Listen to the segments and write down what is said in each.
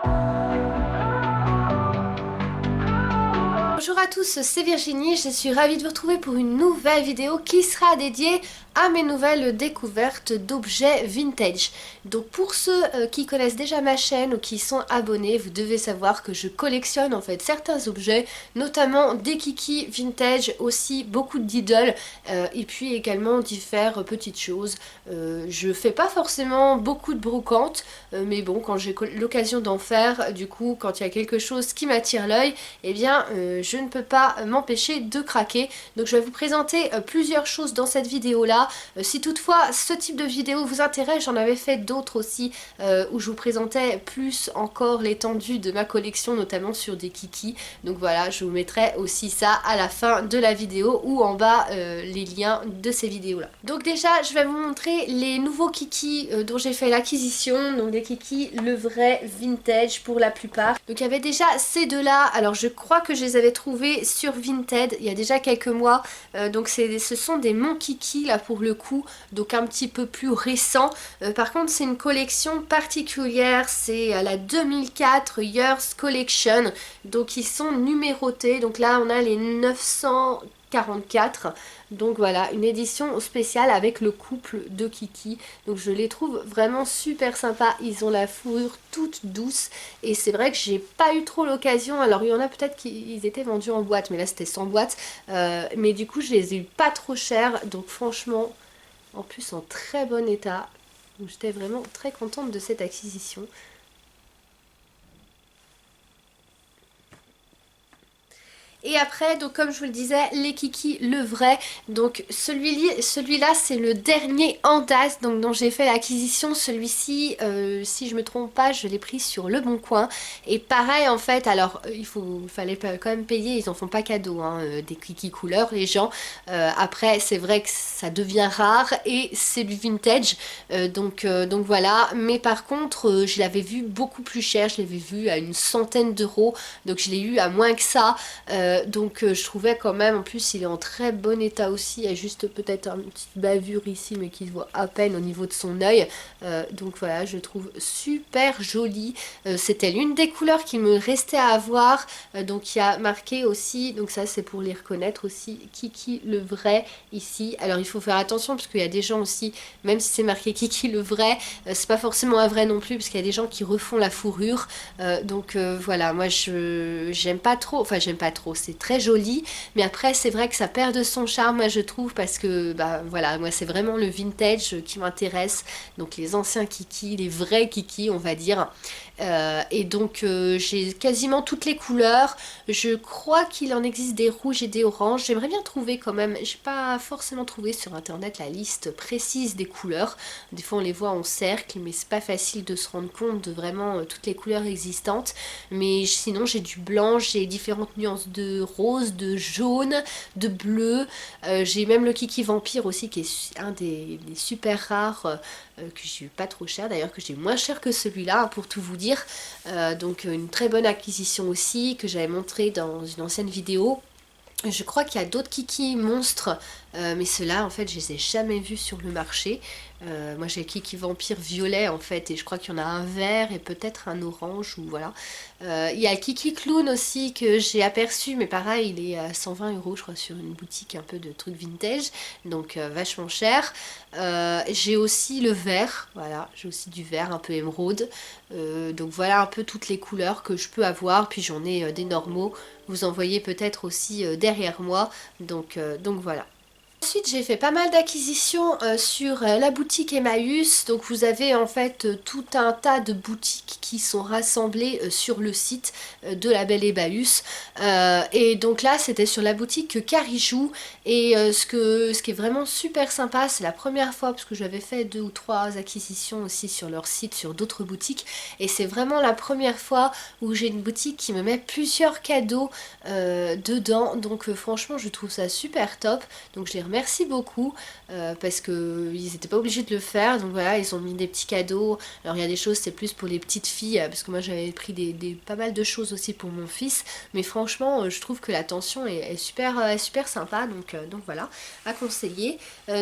Bonjour à tous, c'est Virginie, je suis ravie de vous retrouver pour une nouvelle vidéo qui sera dédiée à mes nouvelles découvertes d'objets vintage. Donc pour ceux qui connaissent déjà ma chaîne ou qui sont abonnés, vous devez savoir que je collectionne en fait certains objets, notamment des kikis vintage, aussi beaucoup d'idoles et puis également diverses petites choses. Je fais pas forcément beaucoup de brocantes, mais bon, quand j'ai l'occasion d'en faire, du coup quand il y a quelque chose qui m'attire l'œil, eh bien je ne peux pas m'empêcher de craquer. Donc je vais vous présenter plusieurs choses dans cette vidéo là. Si toutefois ce type de vidéo vous intéresse, j'en avais fait d'autres aussi où je vous présentais plus encore l'étendue de ma collection, notamment sur des kikis. Donc voilà, je vous mettrai aussi ça à la fin de la vidéo ou en bas les liens de ces vidéos là. Donc déjà je vais vous montrer les nouveaux kikis dont j'ai fait l'acquisition. Donc des kikis le vrai vintage pour la plupart. Donc il y avait déjà ces deux là, alors je crois que je les avais trouvés sur Vinted il y a déjà quelques mois. Donc ce sont des Mon Kiki là pour le coup, donc un petit peu plus récent. Par contre c'est une collection particulière, c'est la 2004 Years Collection, donc ils sont numérotés. Donc là on a les 944, donc voilà, une édition spéciale avec le couple de Kiki. Donc je les trouve vraiment super sympas, ils ont la fourrure toute douce et c'est vrai que j'ai pas eu trop l'occasion. Alors il y en a peut-être qui étaient vendus en boîte, mais là c'était sans boîte, mais du coup je les ai eu pas trop chers, donc franchement en plus en très bon état, donc j'étais vraiment très contente de cette acquisition. Et après, donc comme je vous le disais, les kikis le vrai. Donc celui-là c'est le dernier en date donc, dont j'ai fait l'acquisition. Celui-ci, si je me trompe pas, je l'ai pris sur Le Bon Coin. Et pareil en fait, alors fallait quand même payer, ils en font pas cadeau hein, des kikis couleurs les gens. Après c'est vrai que ça devient rare et c'est du vintage. Donc voilà. Mais par contre, je l'avais vu beaucoup plus cher, je l'avais vu à une centaine d'euros. Donc je l'ai eu à moins que ça. Donc je trouvais quand même, en plus il est en très bon état aussi, il y a juste peut-être une petite bavure ici mais qui se voit à peine au niveau de son œil. Donc voilà, je trouve super joli. C'était l'une des couleurs qu'il me restait à avoir. Donc il y a marqué aussi, donc ça c'est pour les reconnaître aussi, Kiki le vrai ici. Alors il faut faire attention parce qu'il y a des gens aussi, même si c'est marqué Kiki le vrai, c'est pas forcément un vrai non plus parce qu'il y a des gens qui refont la fourrure. Donc voilà, moi j'aime pas trop, enfin j'aime pas trop, c'est très joli, mais après c'est vrai que ça perd de son charme, moi je trouve, parce que bah voilà, moi c'est vraiment le vintage qui m'intéresse, donc les anciens kikis, les vrais kikis on va dire. Et donc j'ai quasiment toutes les couleurs. Je crois qu'il en existe des rouges et des oranges. J'aimerais bien trouver quand même, j'ai pas forcément trouvé sur internet la liste précise des couleurs. Des fois on les voit en cercle, mais c'est pas facile de se rendre compte de vraiment toutes les couleurs existantes. Mais sinon j'ai du blanc, j'ai différentes nuances de rose, de jaune, de bleu. J'ai même le kiki vampire aussi qui est un des super rares, que j'ai eu pas trop cher d'ailleurs, que j'ai eu moins cher que celui-là pour tout vous dire. Donc une très bonne acquisition aussi que j'avais montré dans une ancienne vidéo. Je crois qu'il y a d'autres kikis monstres, mais ceux-là en fait je les ai jamais vus sur le marché. Moi j'ai le kiki vampire violet en fait, et je crois qu'il y en a un vert et peut-être un orange ou voilà. Il y a le kiki clown aussi que j'ai aperçu, mais pareil il est à 120 euros je crois sur une boutique un peu de trucs vintage, donc vachement cher. J'ai aussi le vert, voilà, j'ai aussi du vert un peu émeraude. Donc voilà un peu toutes les couleurs que je peux avoir, puis j'en ai des normaux. Vous en voyez peut-être aussi derrière moi, donc voilà. Ensuite j'ai fait pas mal d'acquisitions sur la boutique Emmaüs. Donc vous avez en fait tout un tas de boutiques qui sont rassemblées sur le site de la Belle Emmaüs. Et donc là c'était sur la boutique Carijou. Et ce qui est vraiment super sympa, c'est la première fois, parce que j'avais fait 2 ou 3 acquisitions aussi sur leur site, sur d'autres boutiques. Et c'est vraiment la première fois où j'ai une boutique qui me met plusieurs cadeaux dedans. Donc franchement je trouve ça super top. Donc je les remercie beaucoup parce que ils n'étaient pas obligés de le faire. Donc voilà, ils ont mis des petits cadeaux. Alors il y a des choses c'est plus pour les petites filles suffit, parce que moi j'avais pris pas mal de choses aussi pour mon fils, mais franchement je trouve que la tension est super sympa, donc voilà, à conseiller.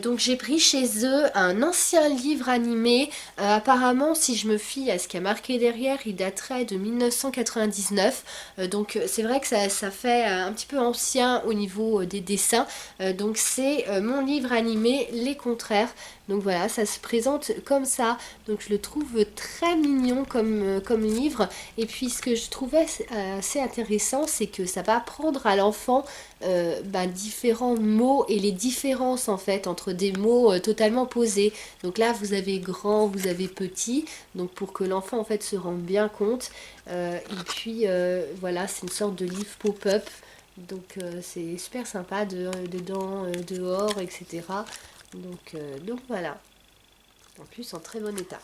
Donc j'ai pris chez eux un ancien livre animé, apparemment si je me fie à ce qui a marqué derrière, il daterait de 1999, donc c'est vrai que ça fait un petit peu ancien au niveau des dessins, donc c'est mon livre animé Les Contraires. Donc voilà, ça se présente comme ça, donc je le trouve très mignon comme livre. Et puis ce que je trouvais assez intéressant, c'est que ça va apprendre à l'enfant différents mots et les différences en fait entre des mots totalement posés. Donc là vous avez grand, vous avez petit, donc pour que l'enfant en fait se rende bien compte. Et puis voilà, c'est une sorte de livre pop-up, donc c'est super sympa dedans, dehors, etc. Donc voilà, en plus en très bon état.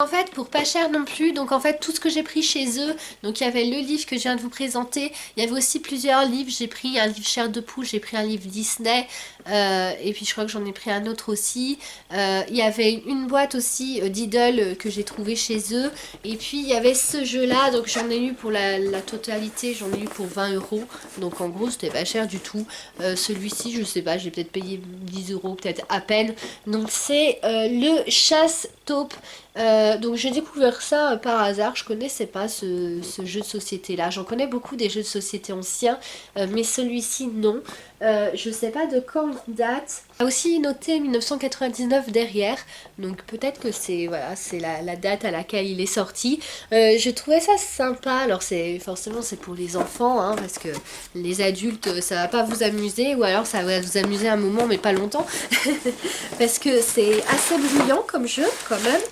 En fait, pour pas cher non plus, donc en fait tout ce que j'ai pris chez eux, donc il y avait le livre que je viens de vous présenter, il y avait aussi plusieurs livres, j'ai pris un livre Chair de poule, j'ai pris un livre Disney, et puis je crois que j'en ai pris un autre aussi, il y avait une boîte aussi d'Idol que j'ai trouvé chez eux, et puis il y avait ce jeu là, donc j'en ai eu pour la totalité, j'en ai eu pour 20 €, donc en gros c'était pas cher du tout. Celui-ci je sais pas, j'ai peut-être payé 10 € peut-être à peine, donc c'est le chasse-taupe. Donc j'ai découvert ça par hasard, je connaissais pas ce jeu de société là, j'en connais beaucoup des jeux de société anciens, mais celui-ci non. Je sais pas de quand il date. Il a aussi noté 1999 derrière, donc peut-être que c'est voilà, c'est la date à laquelle il est sorti. Je trouvais ça sympa, alors forcément c'est pour les enfants, hein, parce que les adultes ça va pas vous amuser, ou alors ça va vous amuser un moment mais pas longtemps, parce que c'est assez bruyant comme jeu quand même.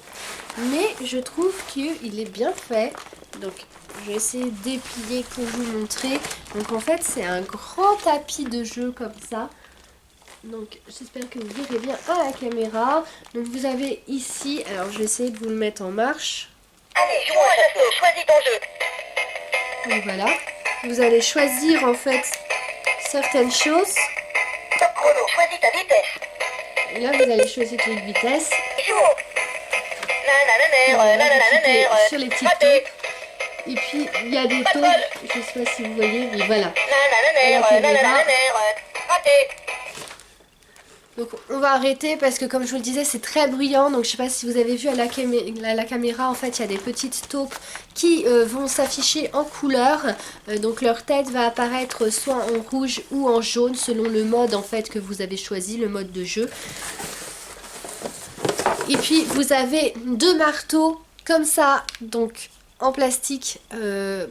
Mais je trouve qu'il est bien fait. Donc je vais essayer de déplier pour vous montrer. Donc en fait c'est un grand tapis de jeu comme ça. Donc j'espère que vous verrez bien à la caméra. Donc vous avez ici, alors je vais essayer de vous le mettre en marche. Allez, jouons à chasse, choisis ton jeu. Donc voilà. Vous allez choisir en fait certaines choses. Top chrono, choisis ta vitesse. Et là vous allez choisir votre vitesse. Joue. Sur les petites taupes. Et puis il y a des taupes, je sais pas si vous voyez, mais voilà. Donc on va arrêter parce que comme je vous le disais c'est très bruyant, donc je sais pas si vous avez vu à la caméra, en fait il y a des petites taupes qui vont s'afficher en couleur, donc leur tête va apparaître soit en rouge ou en jaune selon le mode en fait que vous avez choisi, le mode de jeu. Et puis vous avez deux marteaux comme ça, donc en plastique,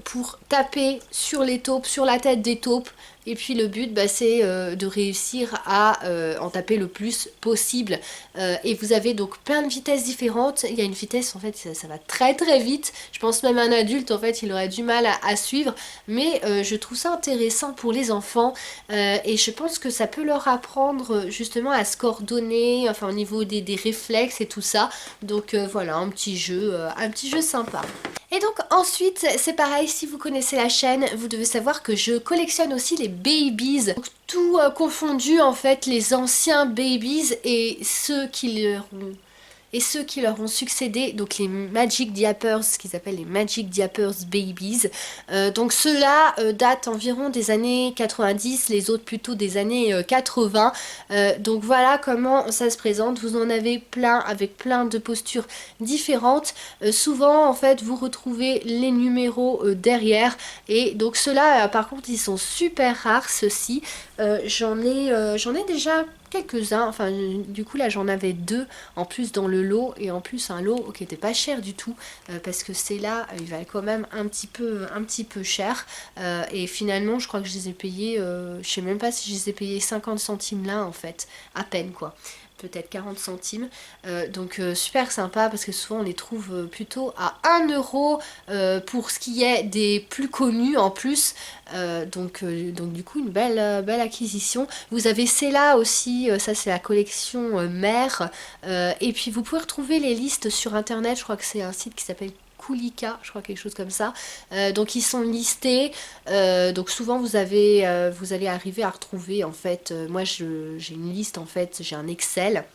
pour taper sur les taupes, sur la tête des taupes. Et puis le but c'est de réussir à en taper le plus possible. Et vous avez donc plein de vitesses différentes. Il y a une vitesse en fait ça va très vite. Je pense même un adulte en fait il aurait du mal à suivre. Mais je trouve ça intéressant pour les enfants. Et je pense que ça peut leur apprendre justement à se coordonner. Enfin au niveau des réflexes et tout ça. Donc voilà, un petit jeu sympa. Et donc ensuite c'est pareil, si vous connaissez la chaîne, vous devez savoir que je collectionne aussi les babies, donc tout confondu en fait, les anciens babies et ceux qui leur ont succédé, donc les Magic Diapers, ce qu'ils appellent les Magic Diapers Babies. Donc ceux-là datent environ des années 90, les autres plutôt des années 80. Donc voilà comment ça se présente. Vous en avez plein avec plein de postures différentes. Souvent en fait vous retrouvez les numéros derrière. Et donc ceux-là par contre ils sont super rares, ceux-ci. J'en ai déjà quelques-uns, enfin du coup là j'en avais deux en plus dans le lot, et en plus un lot qui était pas cher du tout, parce que c'est là il valent quand même un petit peu cher, et finalement je crois que je les ai payés, je sais même pas si je les ai payés 50 centimes là en fait, à peine quoi, peut-être 40 centimes, donc super sympa parce que souvent on les trouve plutôt à 1 euro pour ce qui est des plus connus en plus, donc du coup une belle acquisition. Vous avez celle-là aussi, ça c'est la collection mère, et puis vous pouvez retrouver les listes sur internet, je crois que c'est un site qui s'appelle Kulika, je crois quelque chose comme ça. Donc ils sont listés, donc souvent vous allez arriver à retrouver en fait, moi j'ai une liste en fait, j'ai un Excel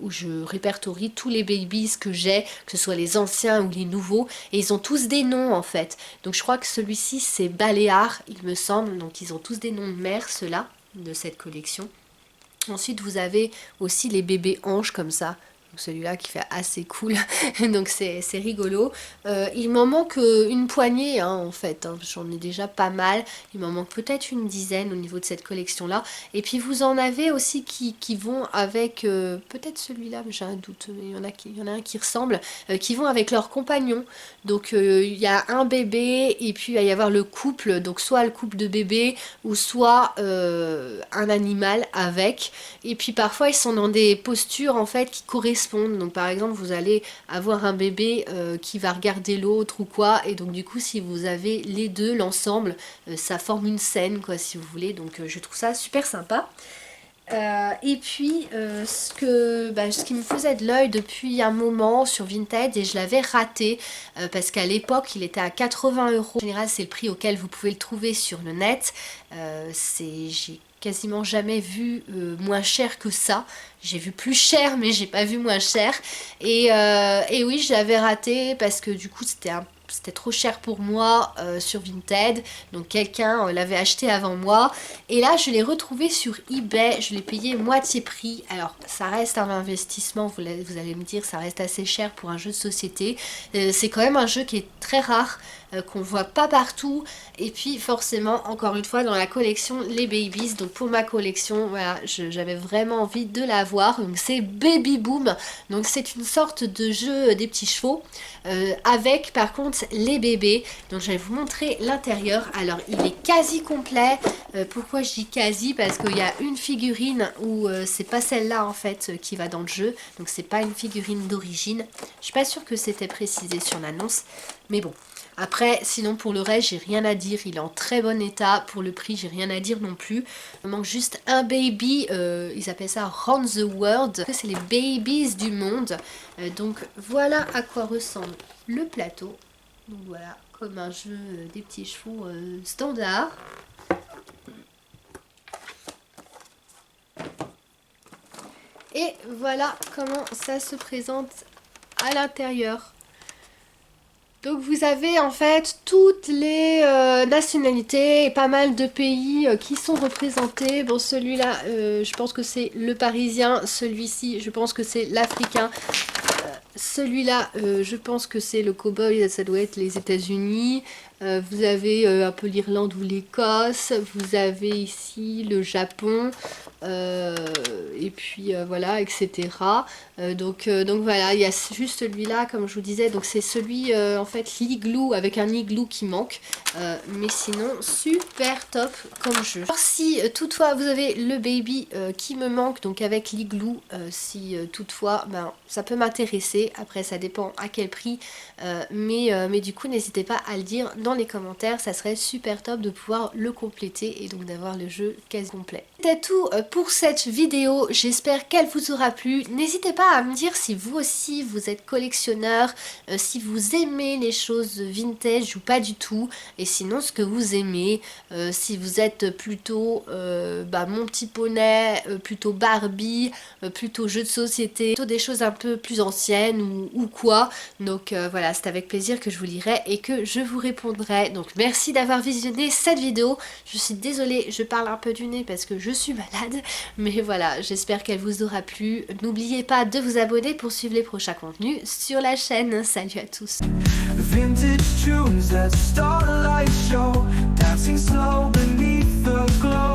où je répertorie tous les babies que j'ai, que ce soit les anciens ou les nouveaux, et ils ont tous des noms en fait. Donc je crois que celui-ci c'est Baléar, il me semble, donc ils ont tous des noms de mère, ceux-là, de cette collection. Ensuite vous avez aussi les bébés anges comme ça. Celui-là qui fait assez cool, donc c'est rigolo. Il m'en manque une poignée hein, en fait, hein. J'en ai déjà pas mal. Il m'en manque peut-être une dizaine au niveau de cette collection-là. Et puis vous en avez aussi qui vont avec, peut-être celui-là, mais j'ai un doute, mais il y en a un qui ressemble, qui vont avec leurs compagnons. Donc il y a un bébé et puis il va y avoir le couple, donc soit le couple de bébés ou soit un animal avec. Et puis parfois ils sont dans des postures en fait qui correspondent. Donc par exemple vous allez avoir un bébé qui va regarder l'autre ou quoi, et donc du coup si vous avez les deux, l'ensemble, ça forme une scène quoi si vous voulez, donc je trouve ça super sympa. Et puis ce qui me faisait de l'œil depuis un moment sur Vinted, et je l'avais raté parce qu'à l'époque il était à 80 €. En général c'est le prix auquel vous pouvez le trouver sur le net. J'ai quasiment jamais vu moins cher que ça. J'ai vu plus cher mais j'ai pas vu moins cher. Et oui, je l'avais raté parce que du coup c'était trop cher pour moi sur Vinted, donc quelqu'un l'avait acheté avant moi, et là je l'ai retrouvé sur eBay, je l'ai payé moitié prix. Alors ça reste un investissement, vous allez me dire, ça reste assez cher pour un jeu de société, c'est quand même un jeu qui est très rare, qu'on voit pas partout, et puis forcément encore une fois dans la collection les babies, donc pour ma collection voilà, j'avais vraiment envie de l'avoir. Donc c'est Baby Boom, donc c'est une sorte de jeu des petits chevaux avec par contre les bébés. Donc je vais vous montrer l'intérieur. Alors il est quasi complet. Pourquoi je dis quasi? Parce qu'il y a une figurine où c'est pas celle-là en fait qui va dans le jeu, donc c'est pas une figurine d'origine. Je suis pas sûre que c'était précisé sur l'annonce, mais bon. Après, sinon pour le reste, j'ai rien à dire. Il est en très bon état. Pour le prix, j'ai rien à dire non plus. Il manque juste un baby. Ils appellent ça Round the World. C'est les babies du monde. Donc voilà à quoi ressemble le plateau. Donc voilà, comme un jeu des petits chevaux standard. Et voilà comment ça se présente à l'intérieur. Donc vous avez en fait toutes les nationalités et pas mal de pays qui sont représentés. Bon, celui-là, je pense que c'est le parisien. Celui-ci, je pense que c'est l'africain. Celui-là, je pense que c'est le cow-boy, ça doit être les États-Unis. Vous avez un peu l'Irlande ou l'Écosse. Vous avez ici le Japon. Et puis voilà, etc. Donc voilà, il y a juste celui-là, comme je vous disais. Donc c'est celui, en fait, l'igloo, avec un igloo qui manque. Mais sinon, super top comme jeu. Alors si toutefois vous avez le baby qui me manque, donc avec l'igloo, si toutefois, ben, ça peut m'intéresser. Après, ça dépend à quel prix. Mais du coup, n'hésitez pas à le dire dans les commentaires. Ça serait super top de pouvoir le compléter et donc d'avoir le jeu quasi complet. C'était tout pour cette vidéo. J'espère qu'elle vous aura plu. N'hésitez pas à me dire si vous aussi vous êtes collectionneur, si vous aimez les choses vintage ou pas du tout, et sinon ce que vous aimez, si vous êtes plutôt mon petit poney, plutôt Barbie, plutôt jeux de société, plutôt des choses un peu plus anciennes ou quoi. Donc voilà, c'est avec plaisir que je vous lirai et que je vous répondrai. Donc merci d'avoir visionné cette vidéo. Je suis désolée, je parle un peu du nez parce que je suis malade, mais voilà, j'espère qu'elle vous aura plu. N'oubliez pas de vous abonner pour suivre les prochains contenus sur la chaîne. Salut à tous. Vintage tunes that start a light show, dancing slow beneath the glow.